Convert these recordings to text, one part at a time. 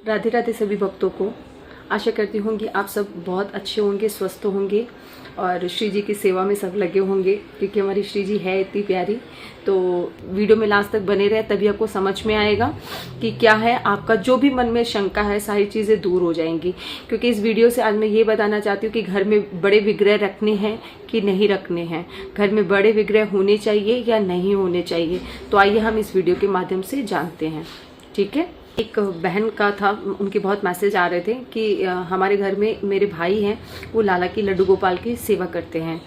राधे राधे सभी भक्तों को। आशा करती हूँ कि आप सब बहुत अच्छे होंगे, स्वस्थ होंगे और श्री जी की सेवा में सब लगे होंगे, क्योंकि हमारी श्री जी है इतनी प्यारी। तो वीडियो में लास्ट तक बने रहे, तभी आपको समझ में आएगा कि क्या है। आपका जो भी मन में शंका है सारी चीज़ें दूर हो जाएंगी, क्योंकि इस वीडियो से आज मैं ये बताना चाहती हूँ कि घर में बड़े विग्रह रखने हैं कि नहीं रखने हैं, घर में बड़े विग्रह होने चाहिए या नहीं होने चाहिए। तो आइए हम इस वीडियो के माध्यम से जानते हैं। ठीक है। एक बहन का था, उनके बहुत मैसेज आ रहे थे कि हमारे घर में मेरे भाई हैं, वो लाला की लड्डू गोपाल की सेवा करते हैं।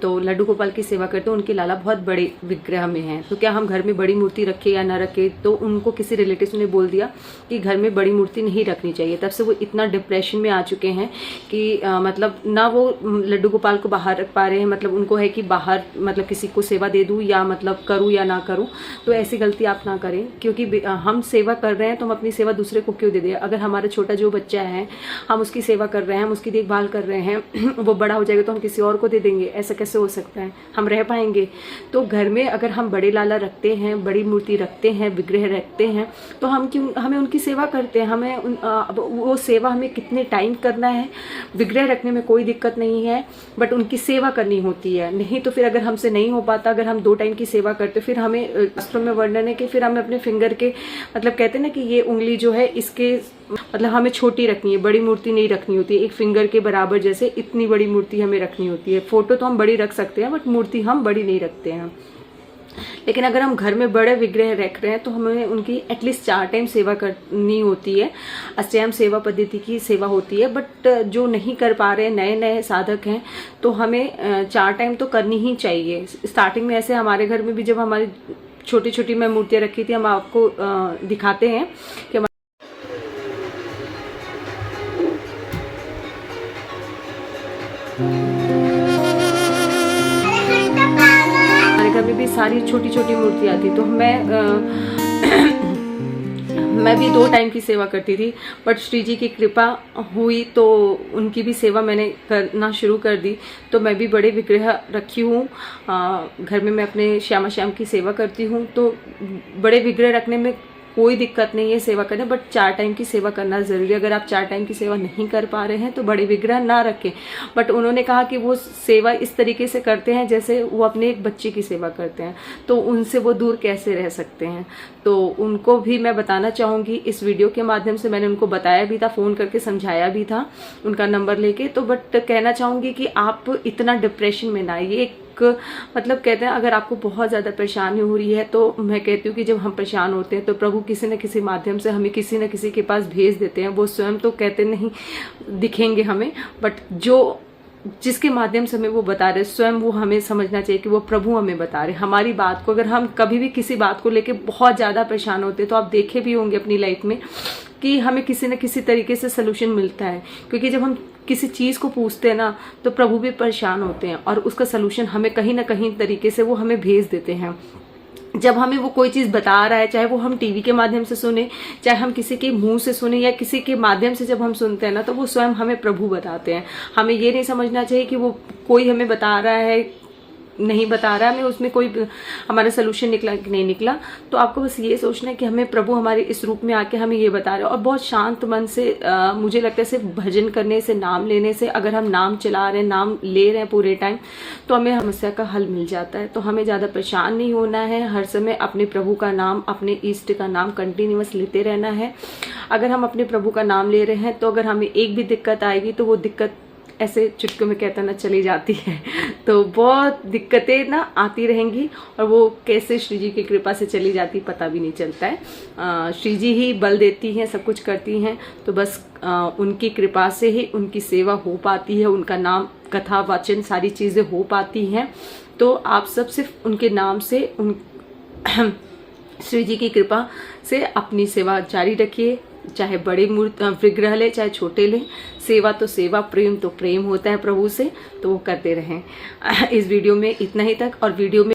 तो लड्डू गोपाल की सेवा करते हैं, उनके लाला बहुत बड़े विग्रह में हैं। तो क्या हम घर में बड़ी मूर्ति रखें या ना रखें? तो उनको किसी रिलेटिव ने बोल दिया कि घर में बड़ी मूर्ति नहीं रखनी चाहिए। तब से वो इतना डिप्रेशन में आ चुके हैं कि मतलब ना वो लड्डू गोपाल को बाहर रख पा रहे हैं। मतलब उनको है कि बाहर मतलब किसी को सेवा दे दूँ या मतलब करूँ या ना करूँ। तो ऐसी गलती आप ना करें, क्योंकि हम सेवा कर रहे हैं तो हम अपनी सेवा दूसरे को क्यों दे दें। अगर हमारा छोटा जो बच्चा है, हम उसकी सेवा कर रहे हैं, हम उसकी देखभाल कर रहे हैं, वो बड़ा हो जाएगा तो हम किसी और को दे देंगे। ऐसा कैसे हो सकता है? हम रह पाएंगे? तो घर में अगर हम बड़े लाला रखते हैं, बड़ी मूर्ति रखते हैं, विग्रह रखते हैं, तो हम क्यों, हमें उनकी सेवा करते हैं। हमें वो सेवा हमें कितने टाइम करना है। विग्रह रखने में कोई दिक्कत नहीं है, बट उनकी सेवा करनी होती है। नहीं तो फिर अगर हमसे नहीं हो पाता, अगर हम 2 टाइम की सेवा करते, फिर हमें शास्त्रों में वर्णन है कि फिर हमें अपने फिंगर के मतलब कहते हैं ना कि ये उंगली जो है इसके मतलब हमें छोटी रखनी है, बड़ी मूर्ति नहीं रखनी होती है। एक फिंगर के बराबर जैसे इतनी बड़ी मूर्ति हमें रखनी होती है। फोटो तो हम बड़ी रख सकते हैं, बट मूर्ति हम बड़ी नहीं रखते हैं। लेकिन अगर हम घर में बड़े विग्रह रख रहे हैं तो हमें उनकी एटलीस्ट 4 टाइम सेवा करनी होती है। अष्टयाम सेवा पद्धति की सेवा होती है। बट जो नहीं कर पा रहे, नए नए साधक हैं, तो हमें 4 टाइम तो करनी ही चाहिए। स्टार्टिंग में ऐसे हमारे घर में भी जब हमारी छोटी छोटी मैं मूर्तियां रखी थी, हम आपको दिखाते हैं कि घर में भी सारी छोटी छोटी मूर्तियां थी। तो मैं भी 2 टाइम की सेवा करती थी, बट श्री जी की कृपा हुई तो उनकी भी सेवा मैंने करना शुरू कर दी। तो मैं भी बड़े विग्रह रखी हूँ घर में। मैं अपने श्यामा श्याम की सेवा करती हूँ। तो बड़े विग्रह रखने में कोई दिक्कत नहीं है सेवा करने, बट 4 टाइम की सेवा करना जरूरी है। अगर आप 4 टाइम की सेवा नहीं कर पा रहे हैं तो बड़े विग्रह ना रखें। बट उन्होंने कहा कि वो सेवा इस तरीके से करते हैं जैसे वो अपने एक बच्चे की सेवा करते हैं, तो उनसे वो दूर कैसे रह सकते हैं। तो उनको भी मैं बताना चाहूंगी इस वीडियो के माध्यम से। मैंने उनको बताया भी था, फोन करके समझाया भी था उनका नंबर लेके। तो बट कहना चाहूंगी कि आप इतना डिप्रेशन में ना आइए। मतलब कहते हैं अगर आपको बहुत ज्यादा परेशानी हो रही है, तो मैं कहती हूँ कि जब हम परेशान होते हैं तो प्रभु किसी न किसी माध्यम से हमें किसी न किसी के पास भेज देते हैं। वो स्वयं तो कहते नहीं दिखेंगे हमें, बट जिसके माध्यम से हमें वो बता रहे, स्वयं वो हमें समझना चाहिए कि वो प्रभु हमें बता रहे हमारी बात को। अगर हम कभी भी किसी बात को लेके बहुत ज्यादा परेशान होते हैं, तो आप देखे भी होंगे अपनी लाइफ में कि हमें किसी न किसी तरीके से सोल्यूशन मिलता है। क्योंकि जब हम किसी चीज को पूछते हैं ना, तो प्रभु भी परेशान होते हैं और उसका सोल्यूशन हमें कहीं ना कहीं तरीके से वो हमें भेज देते हैं। जब हमें वो कोई चीज बता रहा है, चाहे वो हम टीवी के माध्यम से सुने, चाहे हम किसी के मुंह से सुने या किसी के माध्यम से जब हम सुनते हैं ना, तो वो स्वयं हमें प्रभु बताते हैं। हमें ये नहीं समझना चाहिए कि वो कोई हमें बता रहा है, नहीं बता रहा है, हमें उसमें कोई हमारा सोल्यूशन निकला कि नहीं निकला। तो आपको बस ये सोचना है कि हमें प्रभु हमारे इस रूप में आके हमें ये बता रहे हैं। और बहुत शांत मन से मुझे लगता है सिर्फ भजन करने से, नाम लेने से, अगर हम नाम चला रहे हैं, नाम ले रहे हैं पूरे टाइम, तो हमें समस्या का हल मिल जाता है। तो हमें ज्यादा परेशान नहीं होना है। हर समय अपने प्रभु का नाम, अपने इष्ट का नाम कंटिन्यूअस लेते रहना है। अगर हम अपने प्रभु का नाम ले रहे हैं, तो अगर हमें एक भी दिक्कत आएगी तो वो दिक्कत ऐसे चुटकियों में कहता ना चली जाती है। तो बहुत दिक्कतें ना आती रहेंगी और वो कैसे श्री जी की कृपा से चली जाती पता भी नहीं चलता है। श्री जी ही बल देती हैं, सब कुछ करती हैं। तो बस उनकी कृपा से ही उनकी सेवा हो पाती है, उनका नाम, कथा, वाचन, सारी चीजें हो पाती हैं। तो आप सब सिर्फ उनके नाम से, उन श्री जी की कृपा से अपनी सेवा जारी रखिए। चाहे बड़े विग्रह ले, चाहे छोटे ले, सेवा तो सेवा, प्रेम तो प्रेम होता है प्रभु से, तो वो करते रहें। इस वीडियो में इतना ही तक। और वीडियो में